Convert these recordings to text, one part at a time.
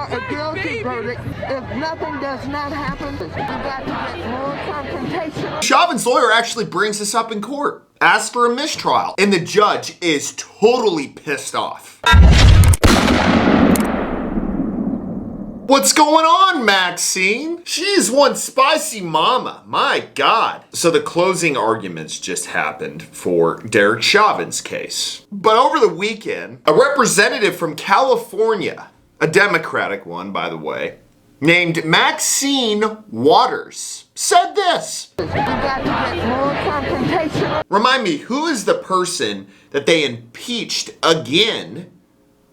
for a guilty verdict. If nothing does not happen, we got to get more confrontation. Chauvin's lawyer actually brings this up in court, asks for a mistrial, and the judge is totally pissed off. What's going on, Maxine? She's one spicy mama, my God. So the closing arguments just happened for Derek Chauvin's case. But over the weekend, a representative from California, a Democratic one, by the way, named Maxine Waters, said this. We got to get more confrontation. Remind me, who is the person that they impeached again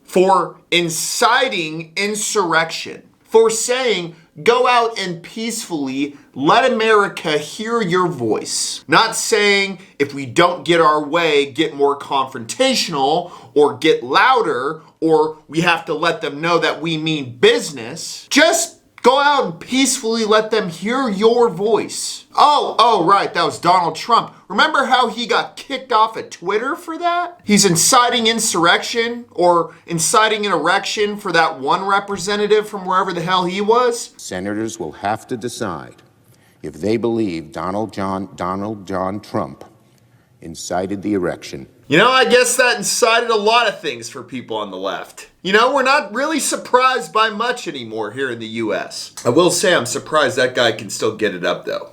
for inciting insurrection? For saying, go out and peacefully let America hear your voice. Not saying, if we don't get our way, get more confrontational or get louder, or we have to let them know that we mean business. Just go out and peacefully let them hear your voice. Oh, right, that was Donald Trump. Remember how he got kicked off of Twitter for that? He's inciting insurrection or inciting an erection for that one representative from wherever the hell he was. Senators will have to decide if they believe Donald John Trump incited the erection. You know, I guess that incited a lot of things for people on the left. You know, we're not really surprised by much anymore here in the U.S. I will say I'm surprised that guy can still get it up, though.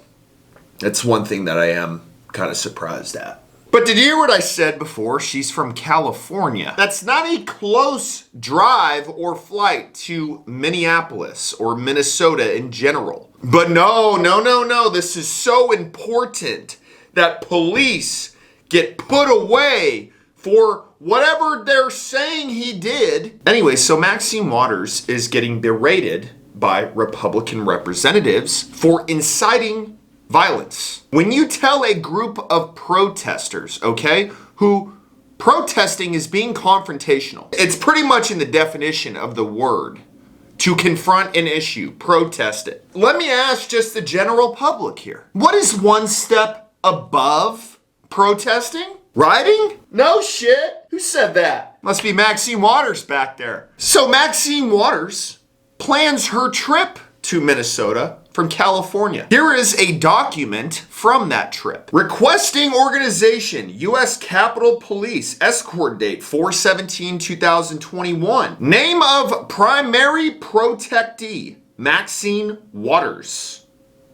That's one thing that I am kind of surprised at. But did you hear what I said before? She's from California. That's not a close drive or flight to Minneapolis or Minnesota in general. But no. This is so important that police get put away for whatever they're saying he did. Anyway, so Maxine Waters is getting berated by Republican representatives for inciting violence. When you tell a group of protesters, okay, who protesting is being confrontational, it's pretty much in the definition of the word. To confront an issue, protest it. Let me ask just the general public here. What is one step above protesting? Rioting? No shit. Who said that? Must be Maxine Waters back there. So Maxine Waters plans her trip to Minnesota from California. Here is a document from that trip. Requesting organization, U.S. Capitol Police, escort date 4/17/2021. Name of primary protectee, Maxine Waters.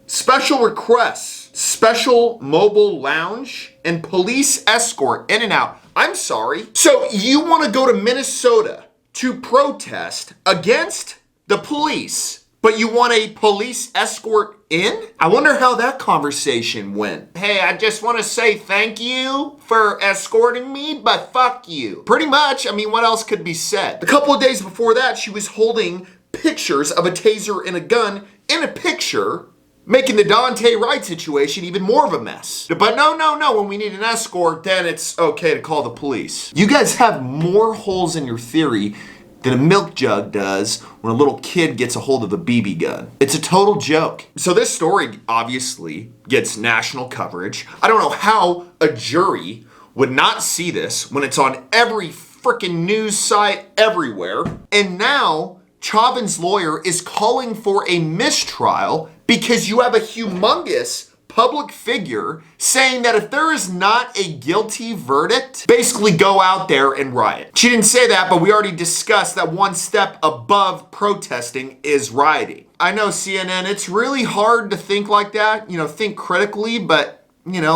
Special requests, special mobile lounge, and police escort in and out. I'm sorry. So you want to go to Minnesota to protest against the police, but you want a police escort in? I wonder how that conversation went. Hey, I just want to say thank you for escorting me, but fuck you. Pretty much, I mean, what else could be said? A couple of days before that, she was holding pictures of a taser and a gun in a picture, making the Dante Wright situation even more of a mess. But no, when we need an escort, then it's okay to call the police. You guys have more holes in your theory than a milk jug does when a little kid gets a hold of a BB gun. It's a total joke. So this story obviously gets national coverage. I don't know how a jury would not see this when it's on every freaking news site everywhere. And now Chauvin's lawyer is calling for a mistrial because you have a humongous public figure saying that if there is not a guilty verdict, basically go out there and riot. She didn't say that, but we already discussed that one step above protesting is rioting. I know, CNN, it's really hard to think like that, think critically, but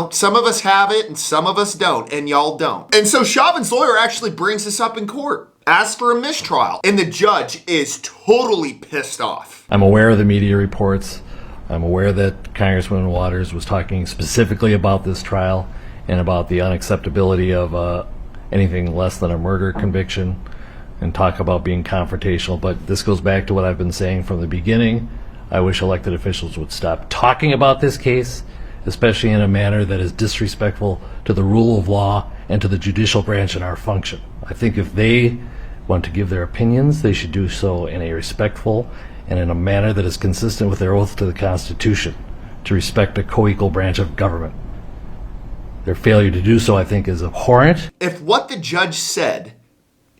some of us have it and some of us don't, and y'all don't. And so Chauvin's lawyer actually brings this up in court, asks for a mistrial, and the judge is totally pissed off. I'm aware of the media reports. I'm aware that Congresswoman Waters was talking specifically about this trial and about the unacceptability of anything less than a murder conviction and talk about being confrontational. But this goes back to what I've been saying from the beginning. I wish elected officials would stop talking about this case, especially in a manner that is disrespectful to the rule of law and to the judicial branch and our function. I think if they want to give their opinions, they should do so in a respectful and in a manner that is consistent with their oath to the Constitution, to respect a co-equal branch of government. Their failure to do so, I think, is abhorrent. If what the judge said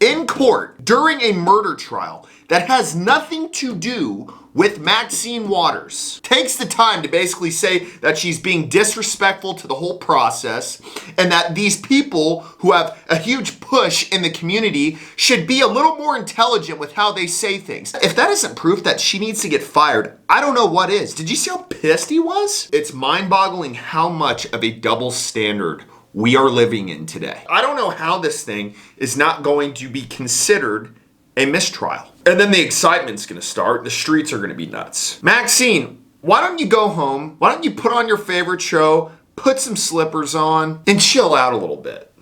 in court during a murder trial that has nothing to do with Maxine Waters, takes the time to basically say that she's being disrespectful to the whole process and that these people who have a huge push in the community should be a little more intelligent with how they say things. If that isn't proof that she needs to get fired, I don't know what is. Did you see how pissed he was? It's mind-boggling how much of a double standard we are living in today. I don't know how this thing is not going to be considered a mistrial. And then the excitement's gonna start. The streets are gonna be nuts. Maxine, why don't you go home? Why don't you put on your favorite show, put some slippers on, and chill out a little bit?